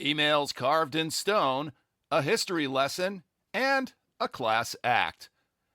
emails carved in stone, a history lesson, and a class act.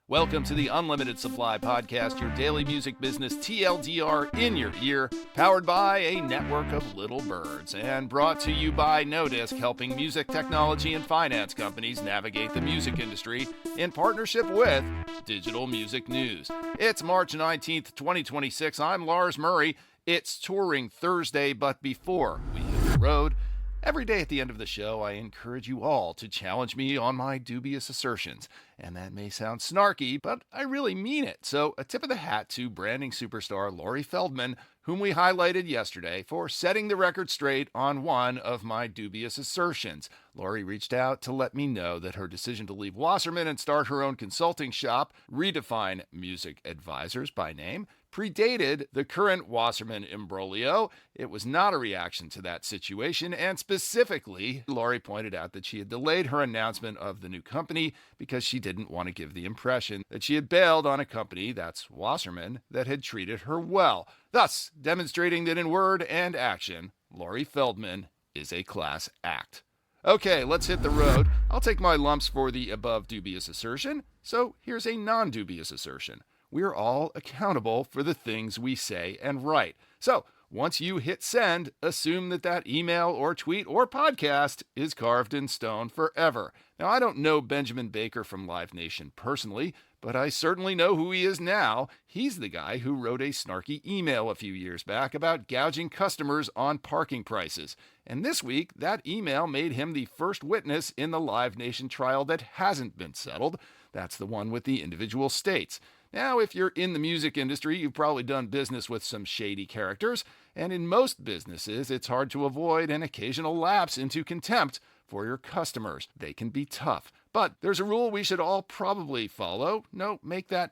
Welcome to the Unlimited Supply Podcast, your daily music business TLDR in your ear, powered by a network of little birds, and brought to you by No Disc, helping music technology and finance companies navigate the music industry in partnership with Digital Music News. It's March 19th, 2026. I'm Lars Murray. It's Touring Thursday, but before we hit the road, every day at the end of the show, I encourage you all to challenge me on my dubious assertions. And that may sound snarky, but I really mean it. So a tip of the hat to branding superstar Lori Feldman, whom we highlighted yesterday, for setting the record straight on one of my dubious assertions. Lori reached out to let me know that her decision to leave Wasserman and start her own consulting shop, Redefine Music Advisors by name, predated the current Wasserman imbroglio. It was not a reaction to that situation, and specifically, Lori pointed out that she had delayed her announcement of the new company because she didn't want to give the impression that she had bailed on a company, that's Wasserman, that had treated her well, thus demonstrating that in word and action, Lori Feldman is a class act. Okay, let's hit the road. I'll take my lumps for the above dubious assertion, so here's a non-dubious assertion. We're all accountable for the things we say and write. So once you hit send, assume that that email or tweet or podcast is carved in stone forever. Now, I don't know Benjamin Baker from Live Nation personally, but I certainly know who he is now. He's the guy who wrote a snarky email a few years back about gouging customers on parking prices. And this week, that email made him the first witness in the Live Nation trial that hasn't been settled. That's the one with the individual states. Now, if you're in the music industry, you've probably done business with some shady characters, and in most businesses, it's hard to avoid an occasional lapse into contempt for your customers. They can be tough. But there's a rule we should all probably follow. Make that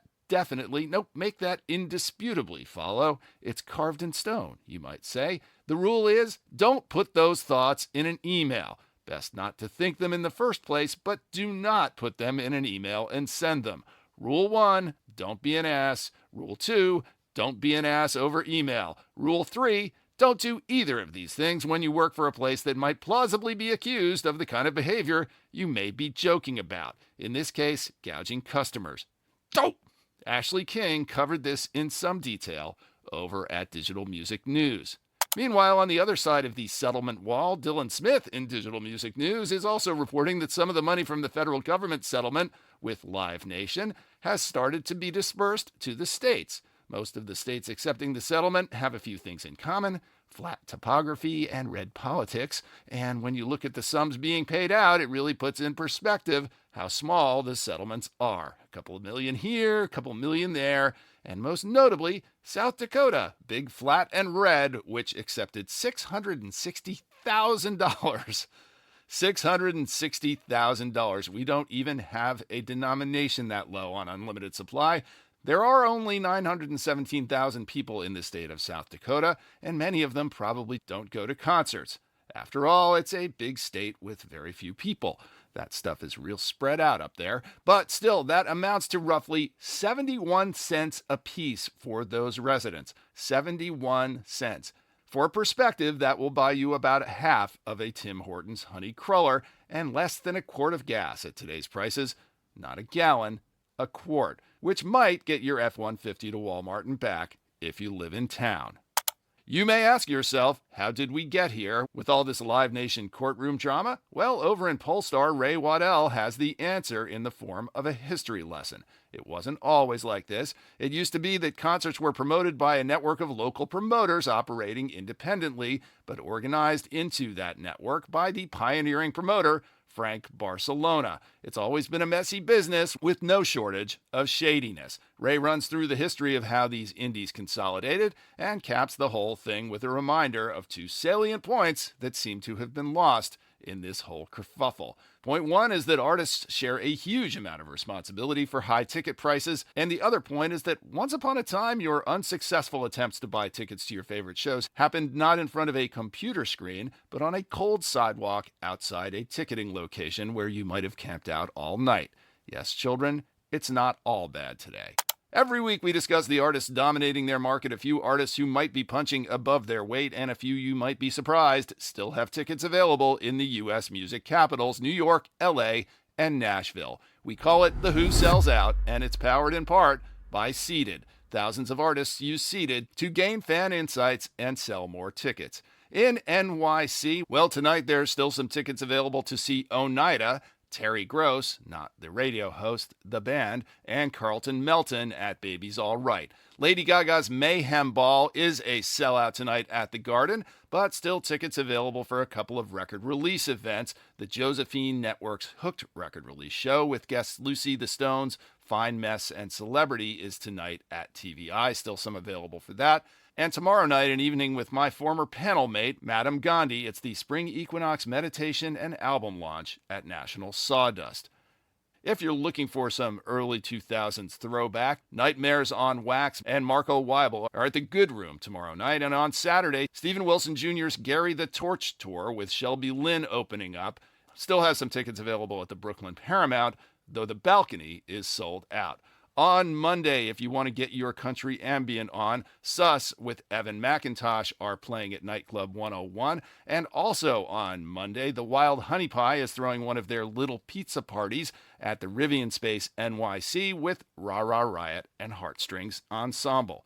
indisputably follow. It's carved in stone, you might say. The rule is, don't put those thoughts in an email. Best not to think them in the first place, but do not put them in an email and send them. Rule 1, don't be an ass. Rule 2, don't be an ass over email. Rule 3, don't do either of these things when you work for a place that might plausibly be accused of the kind of behavior you may be joking about. In this case, gouging customers. Dope! Ashley King covered this in some detail over at Digital Music News. Meanwhile, on the other side of the settlement wall, Dylan Smith in Digital Music News is also reporting that some of the money from the federal government settlement with Live Nation has started to be dispersed to the states. Most of the states accepting the settlement have a few things in common: flat topography and red politics. And when you look at the sums being paid out, it really puts in perspective how small the settlements are. A couple of million here, a couple million there, and most notably, South Dakota, big, flat, and red, which accepted $660,000. $660,000. We don't even have a denomination that low on unlimited supply. There are only 917,000 people in the state of South Dakota, and many of them probably don't go to concerts. After all, it's a big state with very few people. That stuff is real spread out up there. But still, that amounts to roughly 71 cents apiece for those residents. 71 cents. For perspective, that will buy you about half of a Tim Hortons Honey Cruller and less than a quart of gas at today's prices. Not a gallon, a quart, which might get your F-150 to Walmart and back if you live in town. You may ask yourself, how did we get here with all this Live Nation courtroom drama? Well, over in Polestar, Ray Waddell has the answer in the form of a history lesson. It wasn't always like this. It used to be that concerts were promoted by a network of local promoters operating independently, but organized into that network by the pioneering promoter, Frank Barsalona. It's always been a messy business with no shortage of shadiness. Ray runs through the history of how these indies consolidated and caps the whole thing with a reminder of two salient points that seem to have been lost in this whole kerfuffle. Point one is that artists share a huge amount of responsibility for high ticket prices, and the other point is that once upon a time, your unsuccessful attempts to buy tickets to your favorite shows happened not in front of a computer screen, but on a cold sidewalk outside a ticketing location where you might have camped out all night. Yes, children, it's not all bad today. Every week we discuss the artists dominating their market, a few artists who might be punching above their weight, and a few you might be surprised still have tickets available in the U.S. music capitals, New York, L.A., and Nashville. We call it The Who Sells Out, and it's powered in part by Seated. Thousands of artists use Seated to gain fan insights and sell more tickets. In NYC, well, tonight there's still some tickets available to see Oneida, Terry Gross, not the radio host, the band, and Carlton Melton at Baby's All Right. Lady Gaga's Mayhem Ball is a sellout tonight at the Garden, but still tickets available for a couple of record release events. The Josephine Network's Hooked record release show with guests Lucy, The Stones, Fine Mess, and Celebrity is tonight at TVI. Still some available for that. And tomorrow night, an evening with my former panel mate, Madam Gandhi. It's the Spring Equinox Meditation and Album launch at National Sawdust. If you're looking for some early 2000s throwback, Nightmares on Wax and Marco Weibel are at the Good Room tomorrow night. And on Saturday, Stephen Wilson Jr.'s Gary the Torch Tour with Shelby Lynn opening up. Still has some tickets available at the Brooklyn Paramount, though the balcony is sold out. On Monday, if you want to get your country ambient on, Sus with Evan McIntosh are playing at Nightclub 101. And also on Monday, the Wild Honey Pie is throwing one of their little pizza parties at the Rivian Space NYC with Rah Rah Riot and Heartstrings Ensemble.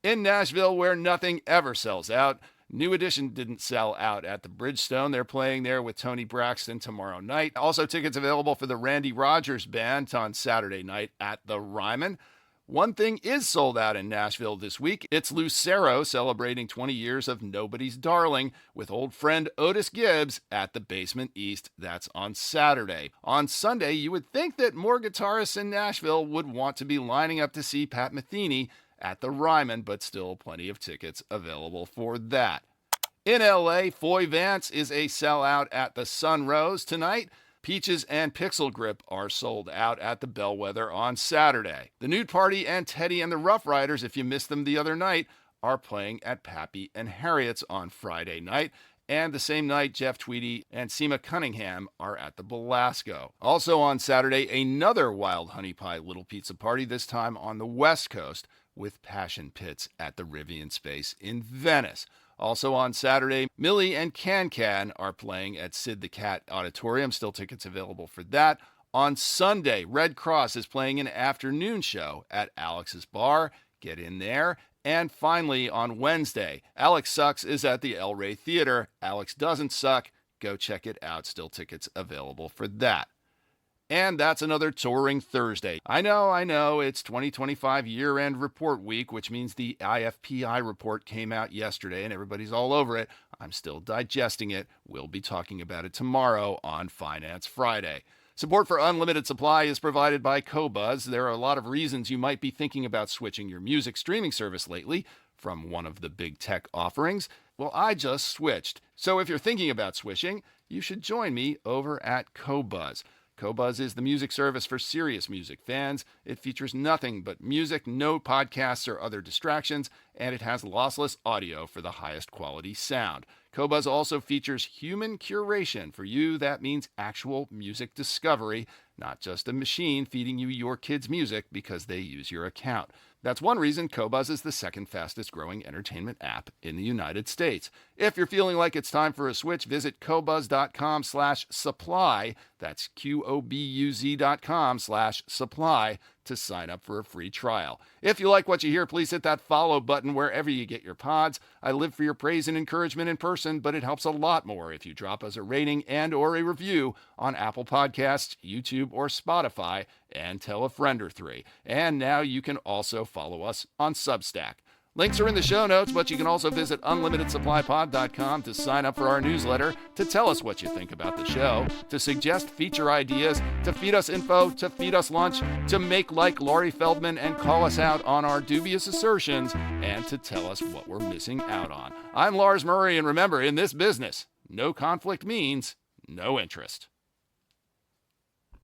In Nashville, where nothing ever sells out, New Edition didn't sell out at the Bridgestone. They're playing there with Tony Braxton tomorrow night. Also, tickets available for the Randy Rogers Band on Saturday night at the Ryman. One thing is sold out in Nashville this week. It's Lucero celebrating 20 years of Nobody's Darling with old friend Otis Gibbs at the Basement East. That's on Saturday. On Sunday, you would think that more guitarists in Nashville would want to be lining up to see Pat Metheny at the Ryman, but still plenty of tickets available for that. In LA, Foy Vance is a sellout at the Sunrose tonight. Peaches and Pixel Grip are sold out at the Bellwether on Saturday. The Nude Party and Teddy and the Rough Riders, if you missed them the other night, are playing at Pappy and Harriet's on Friday night. And the same night, Jeff Tweedy and Seema Cunningham are at the Belasco. Also on Saturday, another Wild Honey Pie Little Pizza Party, this time on the West Coast, with Passion Pits at the Rivian Space in Venice. Also on Saturday, Millie and Can are playing at Sid the Cat Auditorium. Still tickets available for that. On Sunday, Red Cross is playing an afternoon show at Alex's Bar. Get in there. And finally, on Wednesday, Alex Sucks is at the El Rey Theater. Alex Doesn't Suck. Go check it out. Still tickets available for that. And that's another Touring Thursday. I know, it's 2025 year-end report week, which means the IFPI report came out yesterday and everybody's all over it. I'm still digesting it. We'll be talking about it tomorrow on Finance Friday. Support for Unlimited Supply is provided by Qobuz. There are a lot of reasons you might be thinking about switching your music streaming service lately from one of the big tech offerings. Well, I just switched. So if you're thinking about switching, you should join me over at Qobuz. Qobuz is the music service for serious music fans. It features nothing but music, no podcasts or other distractions, and it has lossless audio for the highest quality sound. Qobuz also features human curation. For you, that means actual music discovery, not just a machine feeding you your kids' music because they use your account. That's one reason Qobuz is the second fastest growing entertainment app in the United States. If you're feeling like it's time for a switch, visit Qobuz.com/supply. That's QOBUZ.com/supply to sign up for a free trial. If you like what you hear, please hit that follow button wherever you get your pods. I live for your praise and encouragement in person, but it helps a lot more if you drop us a rating and or a review on Apple Podcasts, YouTube, or Spotify, and tell a friend or three. And now you can also follow us on Substack. Links are in the show notes, but you can also visit unlimitedsupplypod.com to sign up for our newsletter, to tell us what you think about the show, to suggest feature ideas, to feed us info, to feed us lunch, to make like Laurie Feldman and call us out on our dubious assertions, and to tell us what we're missing out on. I'm Lars Murray, and remember, in this business, no conflict means no interest.